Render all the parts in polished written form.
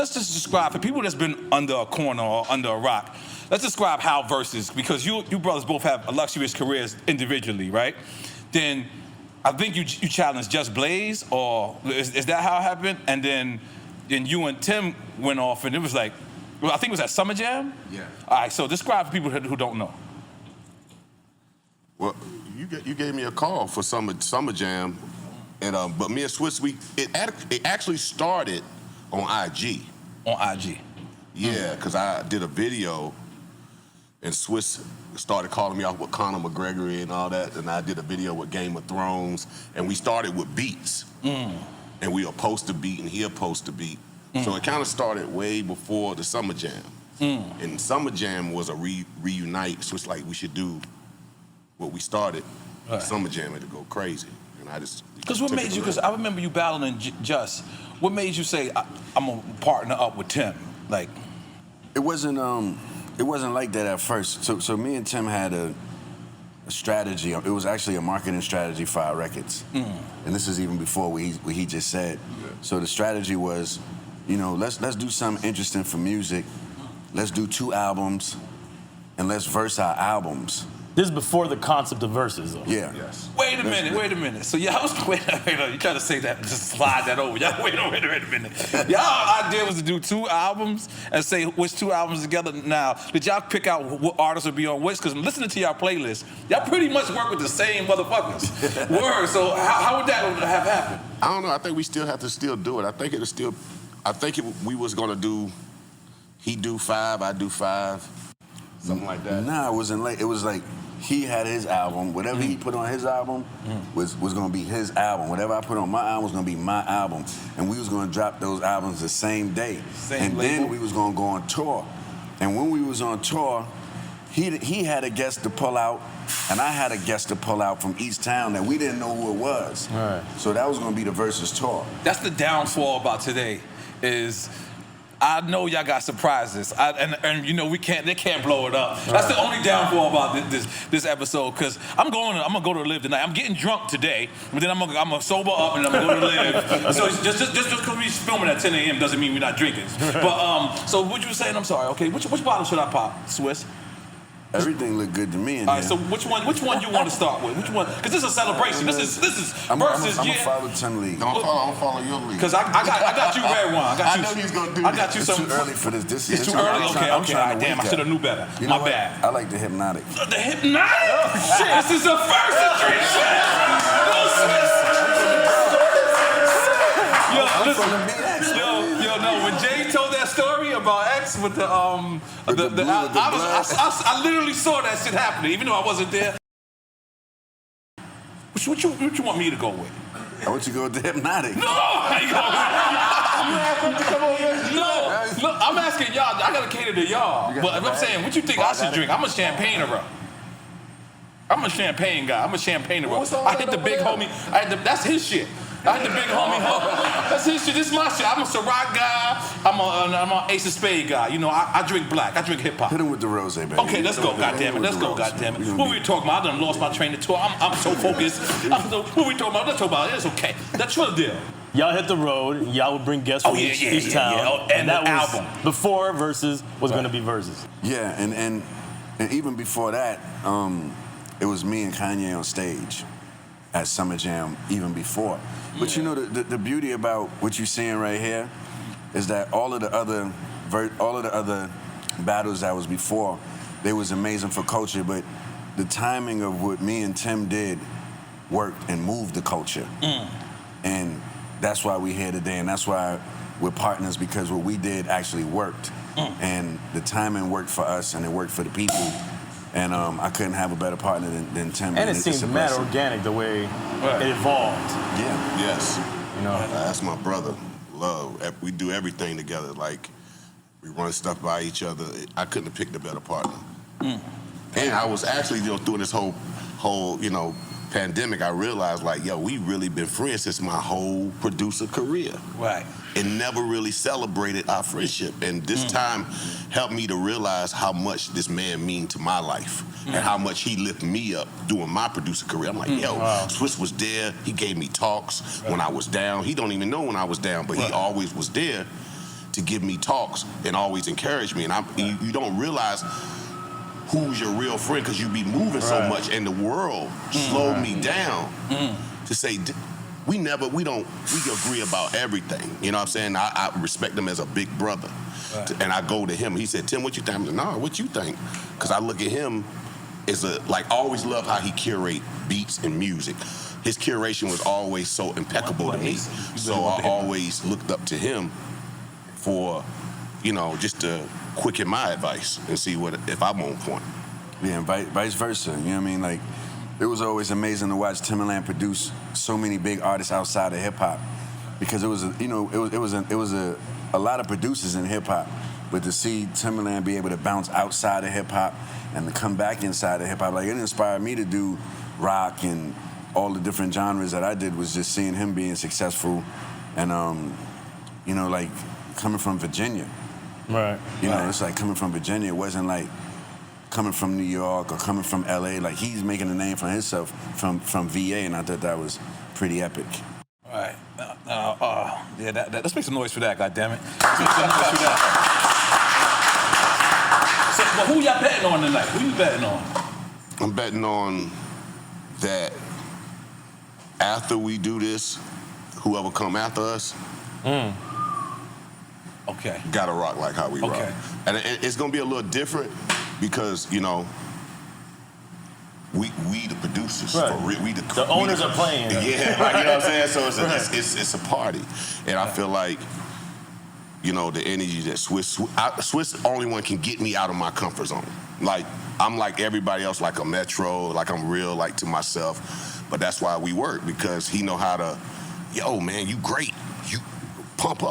let's just describe, for people that's been under a corner or under a rock, let's describe how Verzuz, because you brothers both have illustrious careers individually, right? Then I think you challenged Just Blaze, or is that how it happened? And then you and Tim went off, and it was like, well, I think it was at Summer Jam? Yeah. All right, so describe for people who don't know. Well, you gave me a call for Summer Jam, and but me and Swizz, it actually started on IG. On IG? Yeah, because I did a video, and Swizz started calling me off with Conor McGregor and all that, and I did a video with Game of Thrones, and we started with beats. And we will post a beat, and he'll post a beat. So it kind of started way before the Summer Jam. And Summer Jam was a reunite, so it's like we should do what we started. Summer Jam had to go crazy. And I just... Because what made you, because I remember you battling Just, what made you say, I'm gonna partner up with Tim? Like... It wasn't like that at first. So me and Tim had a strategy. It was actually a marketing strategy for our records. And this is even before what he just said. So the strategy was, you know, let's do something interesting for music. Let's do 2 albums, and let's verse our albums. This is before the concept of verses, though. Yeah. Yes. Wait a minute. So y'all was, wait a minute, you trying to say that, just slide that over. Y'all, wait a minute. Y'all idea was to do 2 albums and say which 2 albums together. Now, did y'all pick out what artists would be on which? Because listening to y'all playlist, y'all pretty much work with the same motherfuckers. Word, so how would that have happened? I don't know, I think we still have to do it. I think we was gonna do, he do 5, I do 5, something like that. Nah, it wasn't like, it was like, he had his album. Whatever he put on his album was gonna be his album. Whatever I put on my album was gonna be my album. And we was gonna drop those albums the same day. Then we was gonna go on tour. And when we was on tour, he had a guest to pull out, and I had a guest to pull out from each town that we didn't know who it was. Right. So that was gonna be the Verzuz tour. That's the downfall about today, is I know y'all got surprises, and you know they can't blow it up. That's the only downfall about this episode, because I'm gonna go to Live tonight. I'm getting drunk today, but then I'm gonna sober up and I'm gonna go to Live. So just because we filming at 10 a.m. doesn't mean we're not drinking. But so what you were saying? I'm sorry. Okay, which bottle should I pop, Swizz? Everything looked good to me in All right, here. so which one you want to start with? Which one? Because this is a celebration. This is Verzuz. I'm gonna follow Tim lead. Don't follow your lead. Because I got you red one. I know he's gonna do that. I got you something. It's too early for this. It's too early? Okay. Damn, I should have knew better. You know My bad. I like the Hypnotic. The Hypnotic? Shit, this is the first drink. No, when Jay told that story about X with I literally saw that shit happening, even though I wasn't there. What you want me to go with? I want you to go with the Hypnotic. No, I'm asking y'all. I gotta cater to y'all. But if I'm saying, what you think I should drink? I'm a champagner. I'm a champagne guy. I'm a champagner. I hit the big homie. That's his shit. I hit the big homie. That's his shit. This is my shit. I'm a Ciroc guy. I'm an Ace of Spade guy. You know, I drink black. I drink hip hop. Hit him with the rose, baby. Okay, let's go. Goddamn it. Let's go. Goddamn it. What were we talking about? I done lost my train of thought. I'm so focused. What we talking about? Let's talk about it. It's okay. That Triller deal. Y'all hit the road. Y'all would bring guests from each town. Yeah. And that was album before Verzuz was going to be Verzuz. Yeah, and even before that, it was me and Kanye on stage at Summer Jam even before. But you know, the beauty about what you're seeing right here is that all of the other battles that was before, they was amazing for culture, but the timing of what me and Tim did worked and moved the culture. And that's why we're here today, and that's why we're partners, because what we did actually worked. And the timing worked for us, and it worked for the people. And I couldn't have a better partner than Tim. And it seems mad organic the way it evolved. Yeah. Yes. You know, that's my brother. Love. We do everything together. Like, we run stuff by each other. I couldn't have picked a better partner. And I was actually, through this whole pandemic, I realized, like, yo, we really been friends since my whole producer career. Right. And never really celebrated our friendship. And this time helped me to realize how much this man means to my life and how much he lifted me up doing my producer career. I'm like, yo, Swizz was there. He gave me talks when I was down. He don't even know when I was down, but he always was there. to give me talks and always encourage me. And you don't realize who's your real friend because you be moving so much, and the world slowed me down to say, we agree about everything. You know what I'm saying? I respect him as a big brother. Right. And I go to him. He said, Tim, what you think? I'm like, nah, what you think? Because I look at him as I always love how he curate beats and music. His curation was always so impeccable to me. So I always looked up to him for, just to quicken my advice and see if I'm on point. Yeah, and vice versa. You know what I mean? Like, it was always amazing to watch Timbaland produce so many big artists outside of hip hop, because it was a lot of producers in hip hop, but to see Timbaland be able to bounce outside of hip hop and to come back inside of hip hop, like, it inspired me to do rock and all the different genres that I did. Was just seeing him being successful, and like coming from Virginia. Right. It's like coming from Virginia. It wasn't like coming from New York or coming from LA. Like, he's making a name for himself from VA, and I thought that was pretty epic. All right. Let's make some noise for that, goddammit. Let's make some noise for that. So, but who y'all betting on tonight? Who you betting on? I'm betting on that after we do this, whoever come after us, okay, gotta rock like how we rock. And it's gonna be a little different because, we the producers, we the owners are playing. Yeah, you know what I'm saying? So it's a party. And I feel like, the energy that Swizz the only one can get me out of my comfort zone. Like, I'm like everybody else, like a metro, like I'm real, like to myself. But that's why we work, because he know how to, man, you great. You pump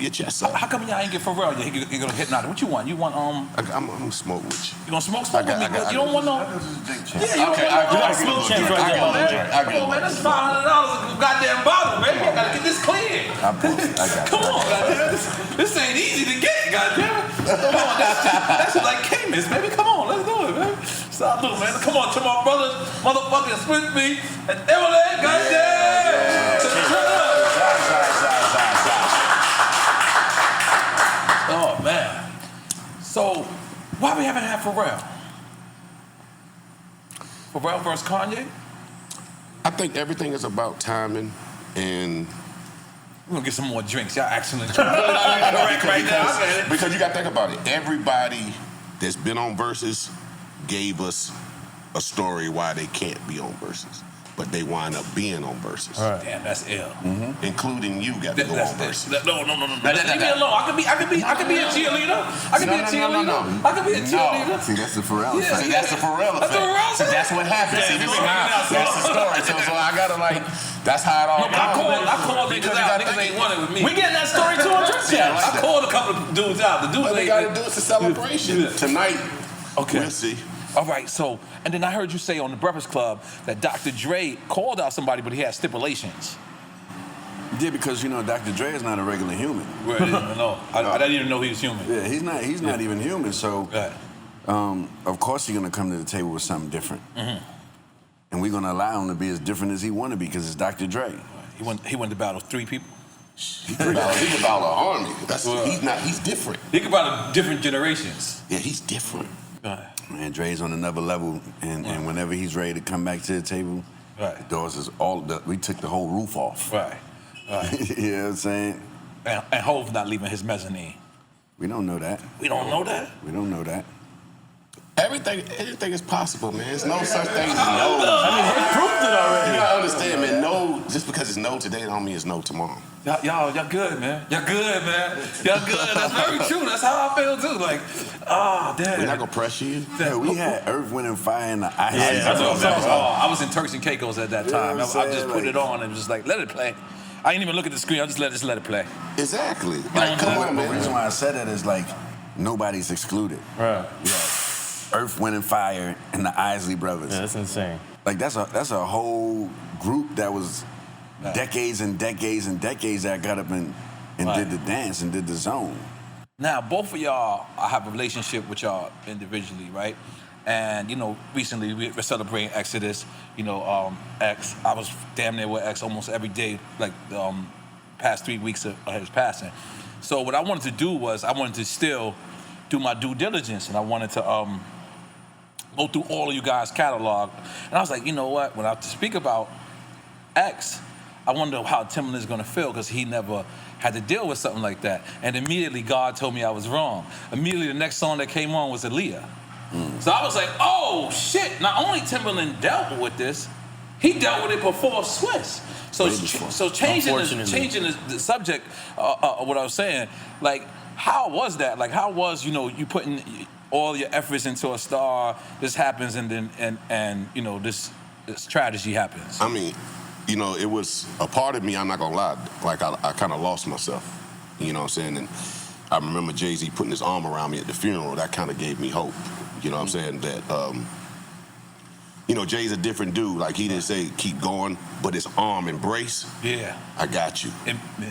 your chest up. How come y'all ain't get Pharrell? You're gonna hit nothing. What you want? You want I'm gonna smoke with you. You gonna smoke with me? You don't want no. I Smoke chance right there. Come on, man. That's $500 a goddamn bottle, baby. I gotta get this clear. Come on, goddamn. This ain't easy to get, goddamn. Come on, that's like Camus, baby. Come on, let's do it, baby. Stop doing, man. Come on, to my brothers, motherfucking Swizz Beatz and Timbaland, goddamn. To the Triller. Oh, man. So, why we haven't had Pharrell? Pharrell versus Kanye? I think everything is about timing, and we're gonna get some more drinks. Y'all excellent. right now. Because you gotta think about it. Everybody that's been on Verzuz gave us a story why they can't be on Verzuz, but they wind up being on Verzuz. Right. Damn, that's ill. Including you got to go on Verzuz. No. Leave me alone. I could be a cheerleader. I could be a cheerleader. See, that's the Pharrell effect. See, that's the Pharrell effect. See, that's what happens. See, that's the story. So I gotta that's how it all goes. I called niggas out. Niggas ain't wanted with me. We getting that story too on Drip Chat. I called a couple of dudes out. The dudes what they gotta do is a celebration. Tonight, we'll see. All right, so, and then I heard you say on the Breakfast Club that Dr. Dre called out somebody, but he had stipulations. Yeah, because, Dr. Dre is not a regular human. Right, no. I didn't even know he was human. Yeah, he's not even human, so of course he's going to come to the table with something different. And we're going to allow him to be as different as he want to be, because it's Dr. Dre. He went to battle 3 people? He could battle an army. He's different. He could battle different generations. Yeah, he's different. Man, Dre's on another level, and whenever he's ready to come back to the table, the doors is we took the whole roof off. Right. You know what I'm saying? And Hov not leaving his mezzanine. We don't know that. We don't know that? We don't know that. Anything is possible, man. There's no such thing as no. I mean, they proved it already. You gotta understand, man. No, just because it's no today don't mean it's no tomorrow. Y'all good, man. Y'all good, man. Y'all good. That's very true. That's how I feel too. Like, damn. We're not gonna pressure you. Yeah, we had Earth, Wind, and Fire in the ice. That's what I'm saying. I was in Turks and Caicos at that time. I just put it on and just like, let it play. I didn't even look at the screen. I just let it play. Exactly. Like, come on, man. The reason why I said that is like nobody's excluded. Right. Earth, Wind, and Fire, and the Isley Brothers. Yeah, that's insane. Like, that's a whole group that was decades and decades and decades that got up and did the dance and did the zone. Now, both of y'all, I have a relationship with y'all individually, right? And, recently we're celebrating Exodus. X, I was damn near with X almost every day, like past 3 weeks of his passing. So what I wanted to do was I wanted to still do my due diligence, and I wanted to go through all of you guys' catalog. And I was like, you know what? When I speak about X, I wonder how Timbaland is gonna feel because he never had to deal with something like that. And immediately God told me I was wrong. Immediately the next song that came on was Aaliyah. So I was like, oh shit, not only Timbaland dealt with this, he dealt with it before Swizz. So changing the subject, what I was saying, like, how was that? Like, how was, you putting all your efforts into a star, this happens, and then, and this tragedy happens? I mean, it was a part of me, I'm not gonna lie, like I kind of lost myself, you know what I'm saying? And I remember Jay-Z putting his arm around me at the funeral, that kind of gave me hope, you know what I'm saying? That, Jay's a different dude, like he didn't say keep going, but his arm embrace, I got you.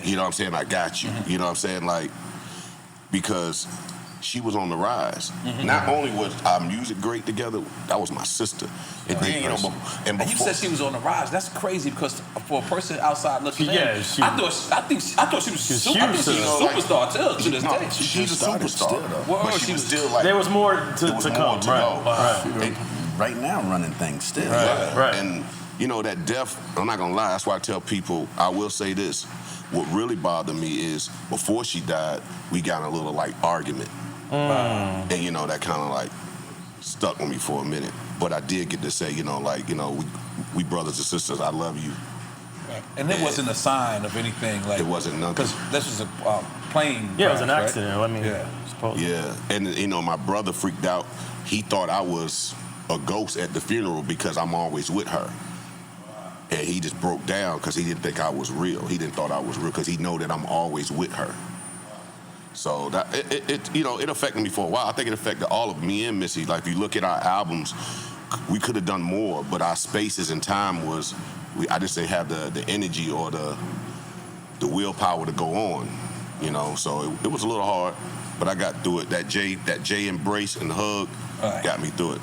You know what I'm saying? I got you. You know what I'm saying? Like, because she was on the rise. Not only was our music great together, that was my sister. And then, and you said she was on the rise. That's crazy because for a person outside looking in, I thought she was superstar to this day. She's a superstar. Well, she was still like, there was more to come. Right now, running things still. Right. And that death, I'm not gonna lie, that's why I tell people, I will say this, what really bothered me is before she died, we got in a little like argument. And that kind of like stuck with me for a minute. But I did get to say, we brothers and sisters, I love you. And it wasn't a sign of anything like. It wasn't nothing. Because this was a plane. Yeah, it was an accident. Right? I mean, yeah, and my brother freaked out. He thought I was a ghost at the funeral because I'm always with her. And he just broke down because he didn't think I was real. He didn't thought I was real because he know that I'm always with her. So that it affected me for a while. I think it affected all of me and Missy. Like if you look at our albums, we could have done more, but our spaces and time was I just didn't have the energy or the willpower to go on. So it was a little hard, but I got through it. That Jay embrace and hug got me through it.